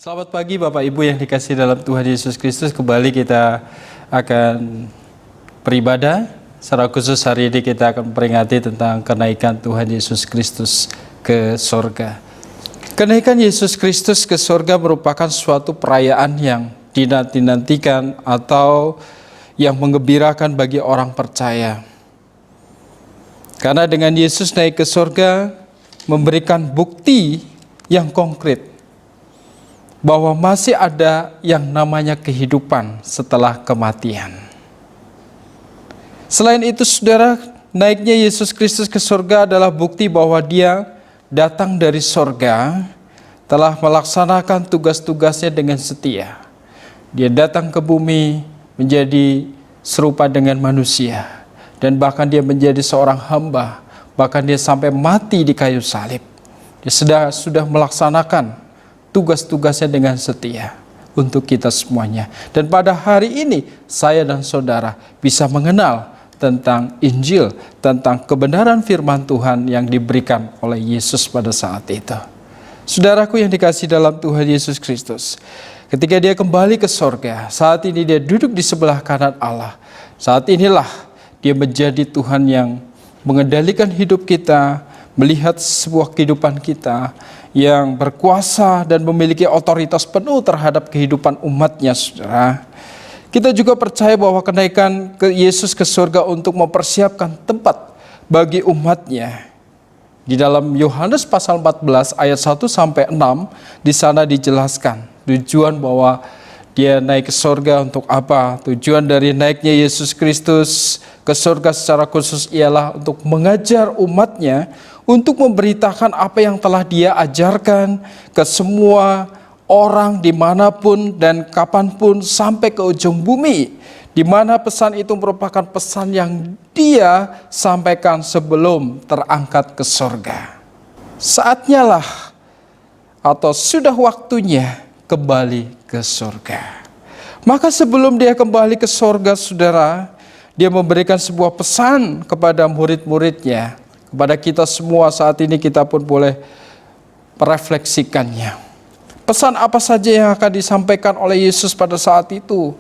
Selamat pagi Bapak Ibu yang dikasihi dalam Tuhan Yesus Kristus. Kembali kita akan beribadah. Secara khusus hari ini kita akan memperingati tentang kenaikan Tuhan Yesus Kristus ke sorga. Kenaikan Yesus Kristus ke sorga merupakan suatu perayaan yang dinanti-nantikan atau yang menggembirakan bagi orang percaya. Karena dengan Yesus naik ke sorga memberikan bukti yang konkret bahwa masih ada yang namanya kehidupan setelah kematian. Selain itu, saudara, naiknya Yesus Kristus ke surga adalah bukti bahwa Dia datang dari surga, telah melaksanakan tugas-tugasnya dengan setia. Dia datang ke bumi menjadi serupa dengan manusia, dan bahkan Dia menjadi seorang hamba, bahkan Dia sampai mati di kayu salib. Dia sudah melaksanakan tugas-tugasnya dengan setia untuk kita semuanya. Dan pada hari ini saya dan saudara bisa mengenal tentang Injil, tentang kebenaran firman Tuhan yang diberikan oleh Yesus pada saat itu. Saudaraku yang dikasihi dalam Tuhan Yesus Kristus, ketika Dia kembali ke sorga, saat ini Dia duduk di sebelah kanan Allah. Saat inilah Dia menjadi Tuhan yang mengendalikan hidup kita, melihat sebuah kehidupan kita yang berkuasa dan memiliki otoritas penuh terhadap kehidupan umatnya, saudara. Kita juga percaya bahwa kenaikan ke Yesus ke surga untuk mempersiapkan tempat bagi umatnya. Di dalam Yohanes pasal 14 ayat 1 sampai 6 di sana dijelaskan tujuan bahwa Dia naik ke surga untuk apa. Tujuan dari naiknya Yesus Kristus ke surga secara khusus ialah untuk mengajar umatnya, untuk memberitakan apa yang telah Dia ajarkan ke semua orang dimanapun dan kapanpun sampai ke ujung bumi, di mana pesan itu merupakan pesan yang Dia sampaikan sebelum terangkat ke surga. Saatnya lah atau sudah waktunya kembali ke surga. Maka sebelum Dia kembali ke surga, saudara, Dia memberikan sebuah pesan kepada murid-muridnya. Kepada kita semua saat ini kita pun boleh merefleksikannya. Pesan apa saja yang akan disampaikan oleh Yesus pada saat itu?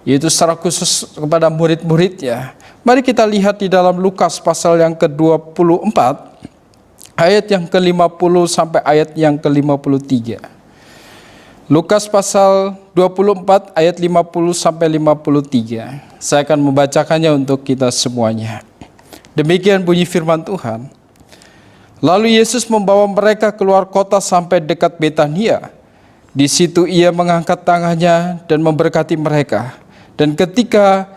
Yaitu secara khusus kepada murid-muridnya. Mari kita lihat di dalam Lukas pasal yang ke-24, ayat yang ke-50 sampai ayat yang ke-53. Lukas pasal 24 ayat 50 sampai 53. Saya akan membacakannya untuk kita semuanya. Demikian bunyi firman Tuhan. Lalu Yesus membawa mereka keluar kota sampai dekat Betania. Di situ Ia mengangkat tangannya dan memberkati mereka. Dan ketika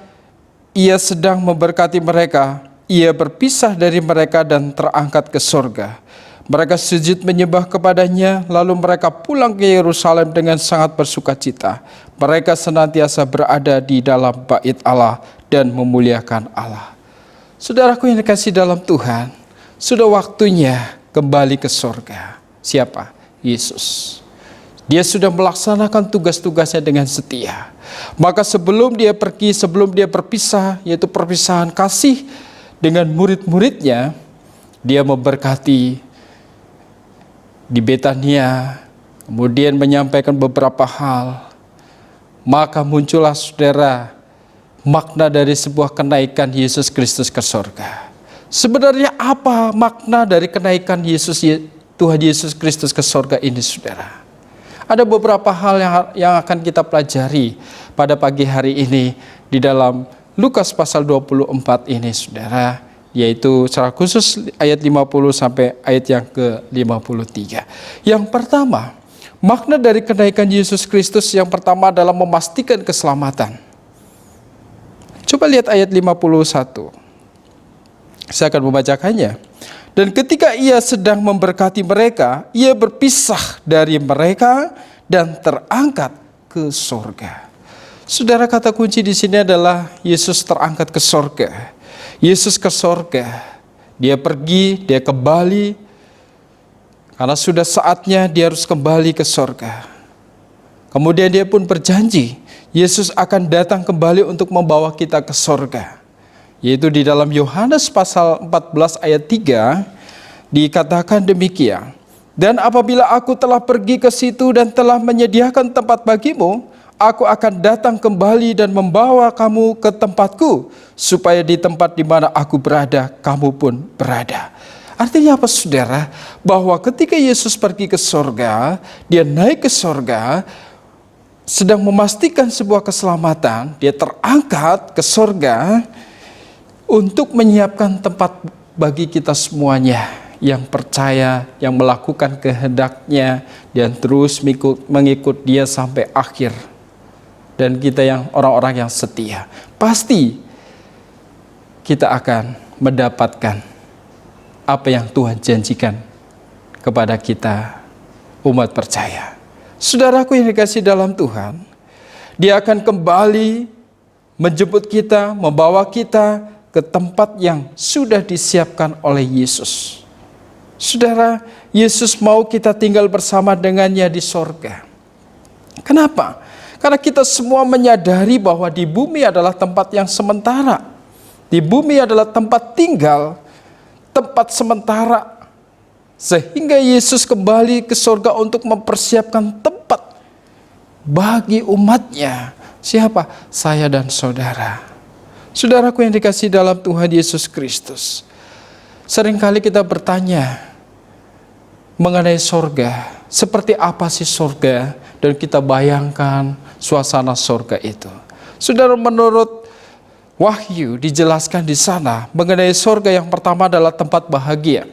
Ia sedang memberkati mereka, Ia berpisah dari mereka dan terangkat ke surga. Mereka sujud menyembah kepadanya, lalu mereka pulang ke Yerusalem dengan sangat bersukacita. Mereka senantiasa berada di dalam bait Allah dan memuliakan Allah. Saudaraku yang dikasihi dalam Tuhan, sudah waktunya kembali ke surga. Siapa? Yesus. Dia sudah melaksanakan tugas-tugasnya dengan setia. Maka sebelum Dia pergi, sebelum Dia berpisah, yaitu perpisahan kasih dengan murid-muridnya, Dia memberkati di Betania, kemudian menyampaikan beberapa hal. Maka muncullah, saudara, makna dari sebuah kenaikan Yesus Kristus ke surga. Sebenarnya apa makna dari kenaikan Tuhan Yesus Kristus ke surga ini, saudara? Ada beberapa hal yang akan kita pelajari pada pagi hari ini di dalam Lukas pasal 24 ini, saudara. Yaitu secara khusus ayat 50 sampai ayat yang ke-53. Yang pertama, makna dari kenaikan Yesus Kristus yang pertama adalah memastikan keselamatan. Coba lihat ayat 51. Saya akan membacakannya. Dan ketika Ia sedang memberkati mereka, Ia berpisah dari mereka dan terangkat ke surga. Saudara, kata kunci di sini adalah Yesus terangkat ke surga. Yesus ke surga, Dia pergi, Dia kembali, karena sudah saatnya Dia harus kembali ke surga. Kemudian Dia pun berjanji, Yesus akan datang kembali untuk membawa kita ke surga. Yaitu di dalam Yohanes pasal 14 ayat 3, dikatakan demikian. Dan apabila aku telah pergi ke situ dan telah menyediakan tempat bagimu, aku akan datang kembali dan membawa kamu ke tempatku, supaya di tempat di mana aku berada, kamu pun berada. Artinya apa, saudara? Bahwa ketika Yesus pergi ke sorga, dia naik ke sorga, sedang memastikan sebuah keselamatan, dia terangkat ke sorga untuk menyiapkan tempat bagi kita semuanya yang percaya, yang melakukan kehendaknya, dan terus mengikut dia sampai akhir. Dan kita yang orang-orang yang setia, pasti kita akan mendapatkan apa yang Tuhan janjikan kepada kita, umat percaya. Saudaraku yang dikasihi dalam Tuhan, dia akan kembali menjemput kita, membawa kita ke tempat yang sudah disiapkan oleh Yesus. Saudara, Yesus mau kita tinggal bersama dengannya di sorga. Kenapa? Karena kita semua menyadari bahwa di bumi adalah tempat yang sementara. Di bumi adalah tempat tinggal, tempat sementara. Sehingga Yesus kembali ke sorga untuk mempersiapkan tempat bagi umatnya. Siapa? Saya dan saudara. Saudaraku yang dikasihi dalam Tuhan Yesus Kristus. Seringkali kita bertanya mengenai sorga. Seperti apa sih sorga? Dan kita bayangkan suasana sorga itu. Saudara, menurut Wahyu dijelaskan di sana mengenai sorga, yang pertama adalah tempat bahagia.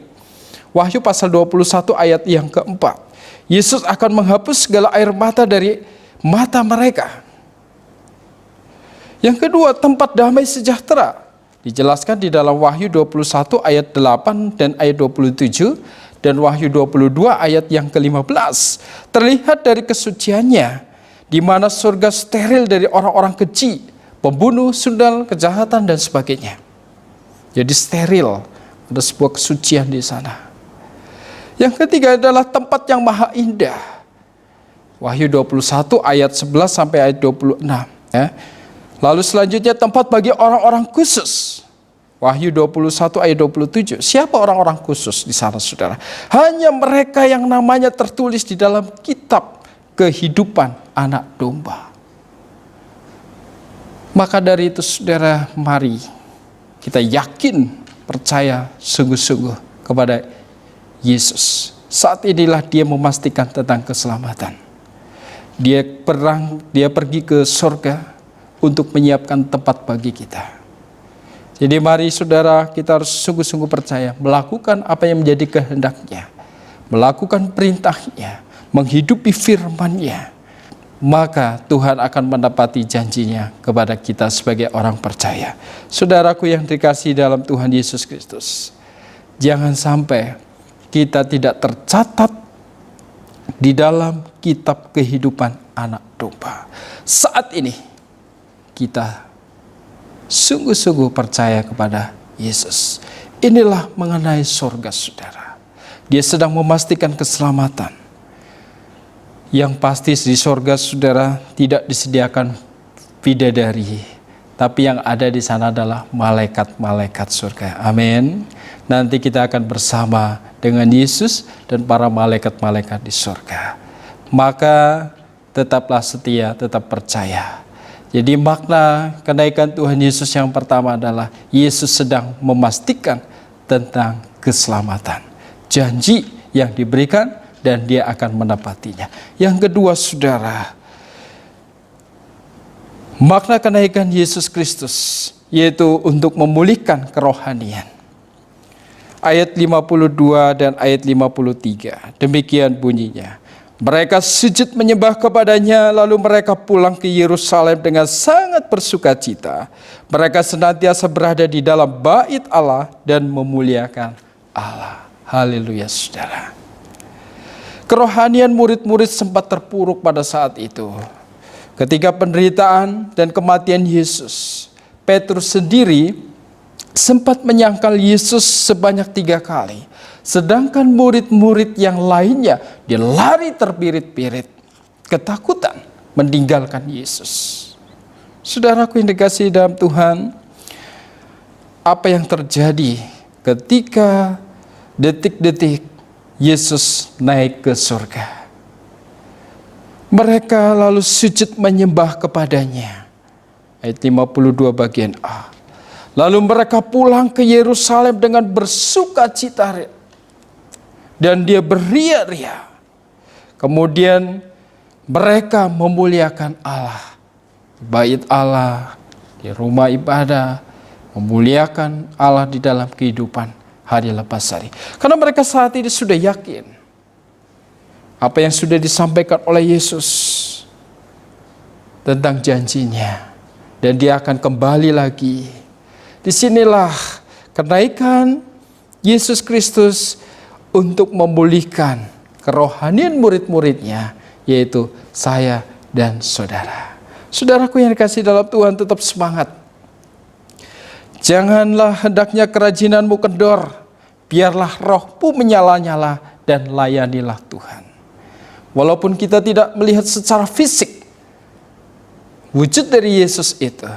Wahyu pasal 21 ayat yang keempat. Yesus akan menghapus segala air mata dari mata mereka. Yang kedua, tempat damai sejahtera. Dijelaskan di dalam Wahyu 21 ayat 8 dan ayat 27 dan Wahyu 22 ayat yang ke-15. Terlihat dari kesuciannya, di mana surga steril dari orang-orang keji, pembunuh, sundal, kejahatan dan sebagainya. Jadi steril, ada sebuah kesucian di sana. Yang ketiga adalah tempat yang maha indah. Wahyu 21 ayat 11 sampai ayat 26 ya. Lalu selanjutnya tempat bagi orang-orang khusus. Wahyu 21 ayat 27. Siapa orang-orang khusus di sana, saudara? Hanya mereka yang namanya tertulis di dalam kitab kehidupan anak domba. Maka dari itu, saudara, mari kita yakin, percaya sungguh-sungguh kepada Yesus. Saat inilah dia memastikan tentang keselamatan. Dia pergi ke sorga untuk menyiapkan tempat bagi kita. Jadi mari saudara, kita harus sungguh-sungguh percaya, melakukan apa yang menjadi kehendaknya, melakukan perintahnya, menghidupi firman-Nya. Maka Tuhan akan mendapati janjinya kepada kita sebagai orang percaya. Saudaraku yang dikasihi dalam Tuhan Yesus Kristus, jangan sampai kita tidak tercatat di dalam kitab kehidupan anak domba. Saat ini kita sungguh-sungguh percaya kepada Yesus. Inilah mengenai surga, saudara. Dia sedang memastikan keselamatan. Yang pasti di surga, saudara, tidak disediakan bidadari, tapi yang ada di sana adalah malaikat-malaikat surga. Amin. Nanti kita akan bersama dengan Yesus dan para malaikat-malaikat di surga. Maka tetaplah setia, tetap percaya. Jadi makna kenaikan Tuhan Yesus yang pertama adalah Yesus sedang memastikan tentang keselamatan. Janji yang diberikan dan dia akan menepatinya. Yang kedua, saudara, makna kenaikan Yesus Kristus yaitu untuk memulihkan kerohanian. Ayat 52 dan ayat 53, demikian bunyinya. Mereka sujud menyembah kepadanya, lalu mereka pulang ke Yerusalem dengan sangat bersukacita. Mereka senantiasa berada di dalam bait Allah dan memuliakan Allah. Haleluya, saudara. Kerohanian murid-murid sempat terpuruk pada saat itu. Ketika penderitaan dan kematian Yesus, Petrus sendiri sempat menyangkal Yesus sebanyak 3 kali. Sedangkan murid-murid yang lainnya, dia lari terpirit-pirit, ketakutan meninggalkan Yesus. Saudaraku yang dikasihi dalam Tuhan, apa yang terjadi ketika detik-detik Yesus naik ke surga. Mereka lalu sujud menyembah kepadanya. Ayat 52 bagian A. Lalu mereka pulang ke Yerusalem dengan bersukacita dan dia beria-ria. Kemudian mereka memuliakan Allah. Bait Allah, di rumah ibadah, memuliakan Allah di dalam kehidupan hari lepas hari. Karena mereka saat ini sudah yakin apa yang sudah disampaikan oleh Yesus tentang janjinya. Dan dia akan kembali lagi. Disinilah kenaikan Yesus Kristus untuk memulihkan kerohanian murid-muridnya, yaitu saya dan saudara. Saudaraku yang dikasihi dalam Tuhan, tetap semangat. Janganlah hendaknya kerajinanmu kendor, biarlah rohmu menyala-nyala dan layanilah Tuhan. Walaupun kita tidak melihat secara fisik wujud dari Yesus itu,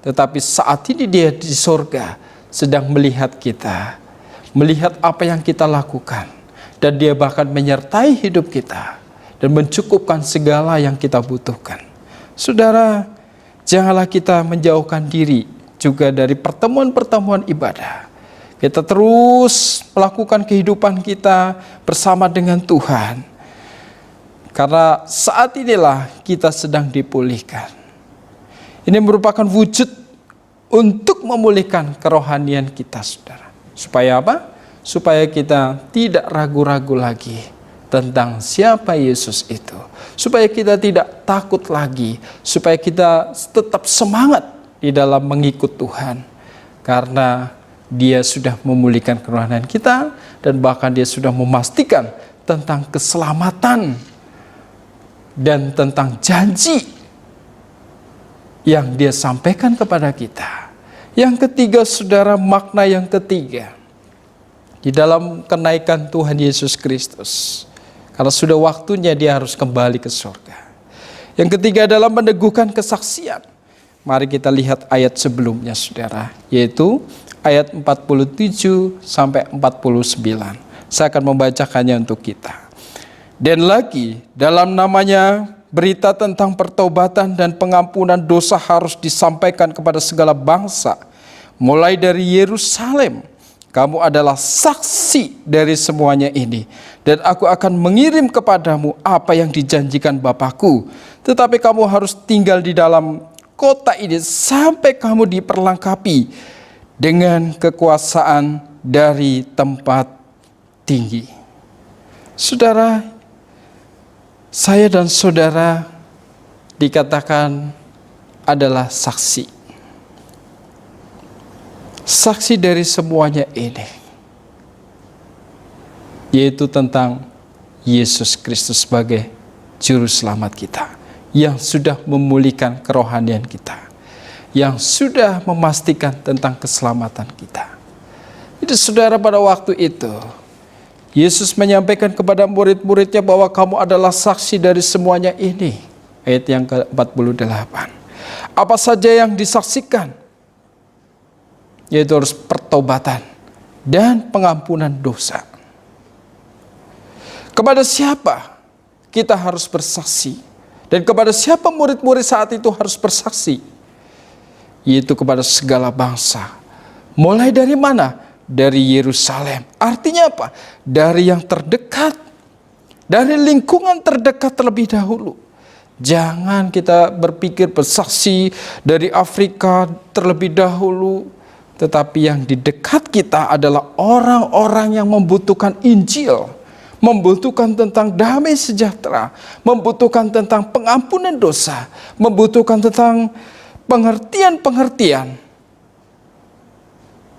tetapi saat ini dia di surga sedang melihat kita, melihat apa yang kita lakukan, dan dia bahkan menyertai hidup kita dan mencukupkan segala yang kita butuhkan. Saudara, janganlah kita menjauhkan diri juga dari pertemuan-pertemuan ibadah. Kita terus melakukan kehidupan kita bersama dengan Tuhan, karena saat inilah kita sedang dipulihkan. Ini merupakan wujud untuk memulihkan kerohanian kita, saudara. Supaya apa? Supaya kita tidak ragu-ragu lagi tentang siapa Yesus itu. Supaya kita tidak takut lagi. Supaya kita tetap semangat di dalam mengikut Tuhan. Karena dia sudah memulihkan kerohanian kita. Dan bahkan dia sudah memastikan tentang keselamatan. Dan tentang janji yang dia sampaikan kepada kita. Yang ketiga, saudara, makna yang ketiga di dalam kenaikan Tuhan Yesus Kristus, karena sudah waktunya dia harus kembali ke surga. Yang ketiga adalah meneguhkan kesaksian. Mari kita lihat ayat sebelumnya, saudara, yaitu ayat 47 sampai 49. Saya akan membacakannya untuk kita. Dan lagi dalam namanya berita tentang pertobatan dan pengampunan dosa harus disampaikan kepada segala bangsa. Mulai dari Yerusalem, kamu adalah saksi dari semuanya ini. Dan aku akan mengirim kepadamu apa yang dijanjikan Bapakku. Tetapi kamu harus tinggal di dalam kota ini sampai kamu diperlengkapi dengan kekuasaan dari tempat tinggi. Saudara, saya dan saudara dikatakan adalah saksi. Saksi dari semuanya ini, yaitu tentang Yesus Kristus sebagai juru selamat kita, yang sudah memulihkan kerohanian kita, yang sudah memastikan tentang keselamatan kita. Itu saudara, pada waktu itu Yesus menyampaikan kepada murid-muridnya bahwa kamu adalah saksi dari semuanya ini. Ayat yang ke-48. Apa saja yang disaksikan? Yaitu harus pertobatan dan pengampunan dosa. Kepada siapa kita harus bersaksi? Dan kepada siapa murid-murid saat itu harus bersaksi? Yaitu kepada segala bangsa. Mulai dari mana? Dari Yerusalem. Artinya apa? Dari yang terdekat. Dari lingkungan terdekat terlebih dahulu. Jangan kita berpikir bersaksi dari Afrika terlebih dahulu. Tetapi yang di dekat kita adalah orang-orang yang membutuhkan Injil. Membutuhkan tentang damai sejahtera. Membutuhkan tentang pengampunan dosa. Membutuhkan tentang pengertian-pengertian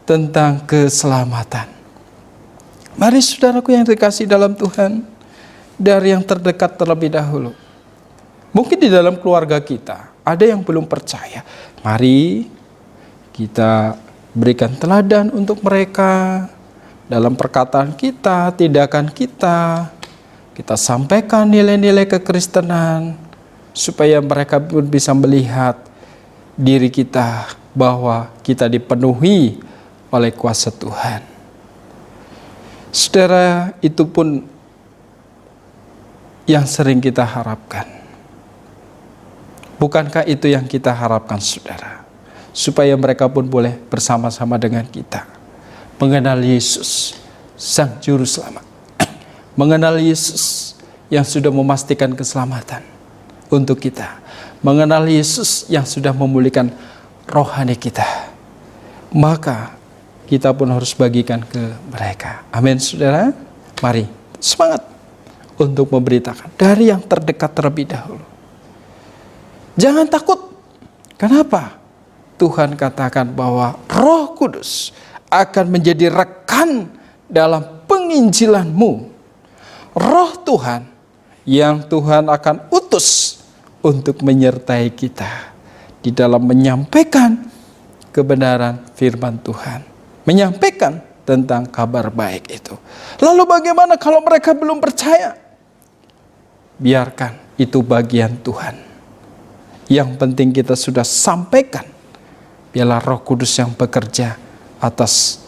tentang keselamatan. Mari saudaraku yang dikasihi dalam Tuhan, dari yang terdekat terlebih dahulu. Mungkin di dalam keluarga kita ada yang belum percaya. Mari kita berikan teladan untuk mereka dalam perkataan kita, tindakan kita. Kita sampaikan nilai-nilai kekristenan supaya mereka pun bisa melihat diri kita bahwa kita dipenuhi oleh kuasa Tuhan. Saudara, itu pun yang sering kita harapkan. Bukankah itu yang kita harapkan, saudara? Supaya mereka pun boleh bersama-sama dengan kita mengenal Yesus, Sang Juru Selamat. Mengenal Yesus yang sudah memastikan keselamatan untuk kita. Mengenal Yesus yang sudah memulihkan rohani kita. Maka kita pun harus bagikan ke mereka. Amin, saudara. Mari semangat untuk memberitakan dari yang terdekat terlebih dahulu. Jangan takut. Kenapa? Tuhan katakan bahwa Roh Kudus akan menjadi rekan dalam penginjilanmu. Roh Tuhan yang Tuhan akan utus untuk menyertai kita di dalam menyampaikan kebenaran firman Tuhan, menyampaikan tentang kabar baik itu. Lalu bagaimana kalau mereka belum percaya? Biarkan itu bagian Tuhan. Yang penting kita sudah sampaikan. Biarlah Roh Kudus yang bekerja atas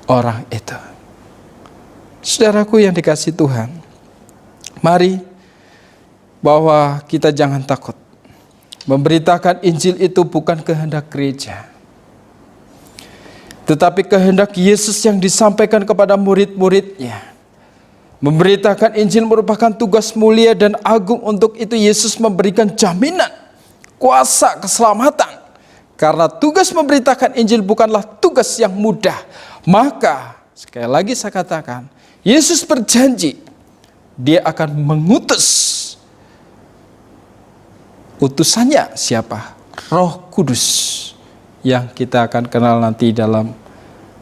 orang itu. Saudaraku yang dikasihi Tuhan, mari bahwa kita jangan takut. Memberitakan Injil itu bukan kehendak gereja, tetapi kehendak Yesus yang disampaikan kepada murid-muridnya. Memberitakan Injil merupakan tugas mulia dan agung. Untuk itu Yesus memberikan jaminan kuasa keselamatan. Karena tugas memberitakan Injil bukanlah tugas yang mudah. Maka sekali lagi saya katakan, Yesus berjanji Dia akan mengutus utusannya. Siapa? Roh Kudus, yang kita akan kenal nanti dalam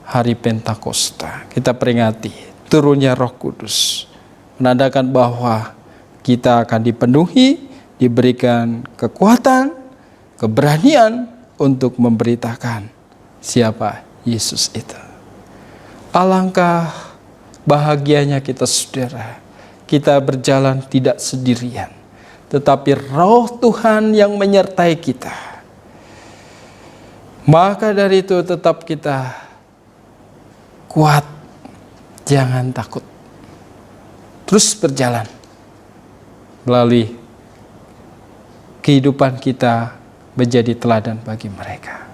hari Pentakosta. Kita peringati turunnya Roh Kudus, menandakan bahwa kita akan dipenuhi, diberikan kekuatan, keberanian untuk memberitakan siapa Yesus itu. Alangkah bahagianya kita, saudara. Kita berjalan tidak sendirian, tetapi Roh Tuhan yang menyertai kita. Maka dari itu tetap kita kuat, jangan takut. Terus berjalan melalui kehidupan kita menjadi teladan bagi mereka.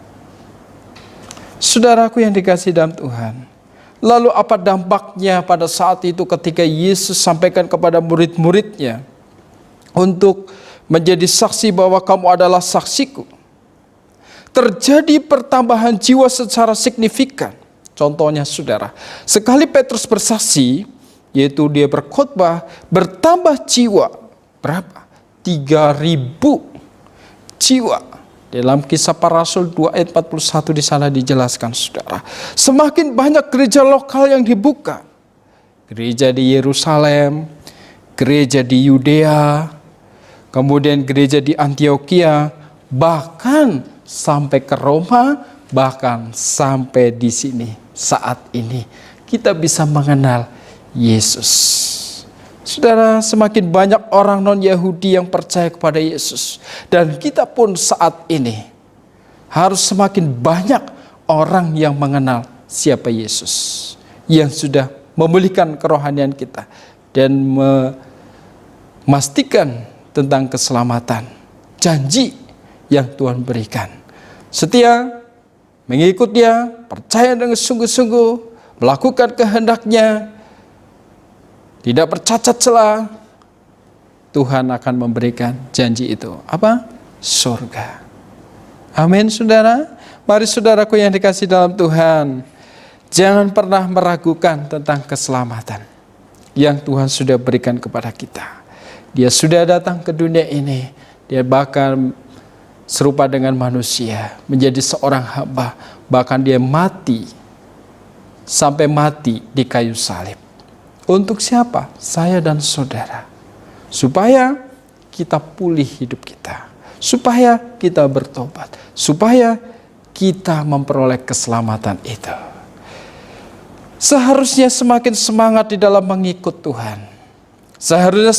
Saudaraku yang dikasihi dalam Tuhan, lalu apa dampaknya pada saat itu ketika Yesus sampaikan kepada murid-muridnya untuk menjadi saksi bahwa kamu adalah saksiku? Terjadi pertambahan jiwa secara signifikan. Contohnya saudara, sekali Petrus bersaksi, yaitu dia berkhotbah, bertambah jiwa berapa? 3.000 jiwa. Dalam Kisah Para Rasul 2 ayat 41 di sana dijelaskan, saudara. Semakin banyak gereja lokal yang dibuka. Gereja di Yerusalem, gereja di Yudea, kemudian gereja di Antioquia, bahkan sampai ke Roma, bahkan sampai di sini saat ini kita bisa mengenal Yesus. Saudara, semakin banyak orang non-Yahudi yang percaya kepada Yesus. Dan kita pun saat ini harus semakin banyak orang yang mengenal siapa Yesus. Yang sudah memulihkan kerohanian kita dan memastikan tentang keselamatan. Janji yang Tuhan berikan. Setia, mengikut Dia, percaya dengan sungguh-sungguh, melakukan kehendaknya, tidak bercacat celah, Tuhan akan memberikan janji itu. Apa? Surga. Amin, saudara. Mari saudaraku yang dikasihi dalam Tuhan, jangan pernah meragukan tentang keselamatan yang Tuhan sudah berikan kepada kita. Dia sudah datang ke dunia ini. Dia bahkan serupa dengan manusia, menjadi seorang hamba. Bahkan dia mati, sampai mati di kayu salib. Untuk siapa? Saya dan saudara. Supaya kita pulih hidup kita. Supaya kita bertobat. Supaya kita memperoleh keselamatan itu. Seharusnya semakin semangat di dalam mengikut Tuhan. Seharusnya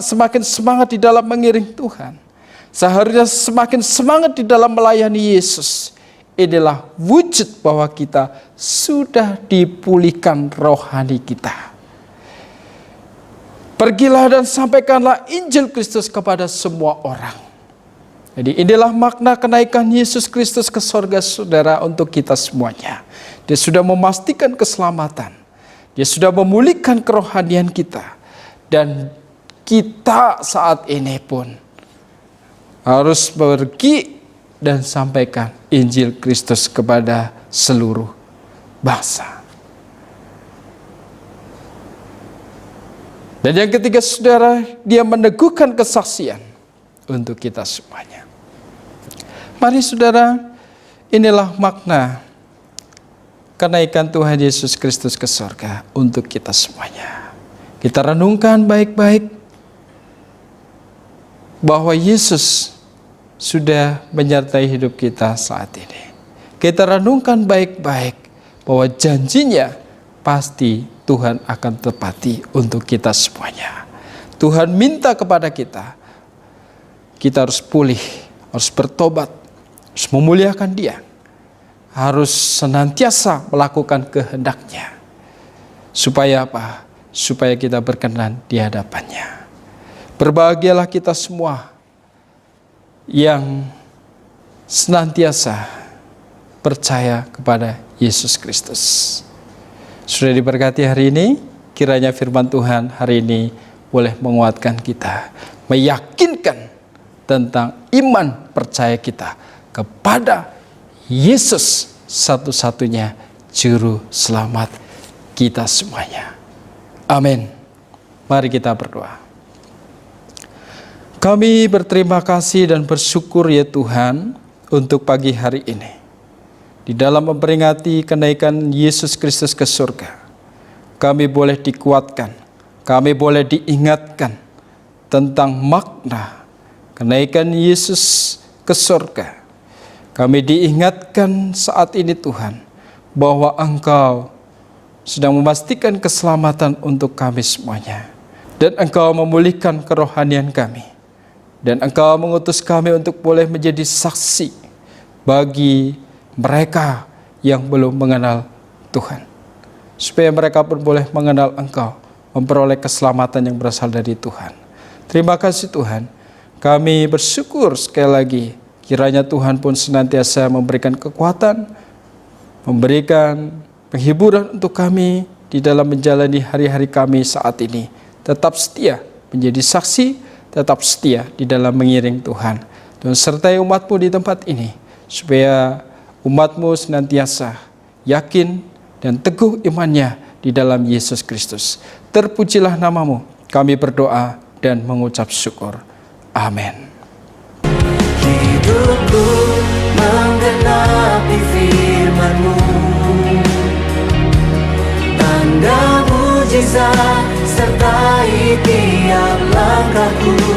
semakin semangat di dalam mengiring Tuhan. Seharusnya semakin semangat di dalam melayani Yesus. Inilah wujud bahwa kita sudah dipulihkan rohani kita. Pergilah dan sampaikanlah Injil Kristus kepada semua orang. Jadi inilah makna kenaikan Yesus Kristus ke sorga saudara untuk kita semuanya. Dia sudah memastikan keselamatan. Dia sudah memulihkan kerohanian kita. Dan kita saat ini pun harus pergi dan sampaikan Injil Kristus kepada seluruh bangsa. Dan yang ketiga saudara, dia meneguhkan kesaksian untuk kita semuanya. Mari saudara, inilah makna kenaikan Tuhan Yesus Kristus ke surga untuk kita semuanya. Kita renungkan baik-baik bahwa Yesus sudah menyertai hidup kita saat ini. Kita renungkan baik-baik bahwa janjinya pasti Tuhan akan tepati untuk kita semuanya. Tuhan minta kepada kita harus pulih, harus bertobat, harus memuliakan Dia, harus senantiasa melakukan kehendak-Nya. Supaya apa? Supaya kita berkenan di hadapan-Nya. Berbahagialah kita semua yang senantiasa percaya kepada Yesus Kristus. Sudah diberkati hari ini, kiranya firman Tuhan hari ini boleh menguatkan kita, meyakinkan tentang iman percaya kita kepada Yesus satu-satunya Juru Selamat kita semuanya. Amin. Mari kita berdoa. Kami berterima kasih dan bersyukur ya Tuhan untuk pagi hari ini. Di dalam memperingati kenaikan Yesus Kristus ke surga, kami boleh dikuatkan, kami boleh diingatkan tentang makna kenaikan Yesus ke surga. Kami diingatkan saat ini Tuhan, bahwa Engkau sedang memastikan keselamatan untuk kami semuanya. Dan Engkau memulihkan kerohanian kami. Dan Engkau mengutus kami untuk boleh menjadi saksi bagi mereka yang belum mengenal Tuhan. Supaya mereka pun boleh mengenal Engkau, memperoleh keselamatan yang berasal dari Tuhan. Terima kasih Tuhan. Kami bersyukur sekali lagi, kiranya Tuhan pun senantiasa memberikan kekuatan, memberikan penghiburan untuk kami di dalam menjalani hari-hari kami saat ini. Tetap setia menjadi saksi, tetap setia di dalam mengiring Tuhan. Dan sertai umat-Mu di tempat ini, supaya umat-Mu senantiasa yakin dan teguh imannya di dalam Yesus Kristus. Terpujilah nama-Mu, kami berdoa dan mengucap syukur. Amin. Hidupku menggenapi firman-Mu, tanda mujizat sertai tiap langkahku.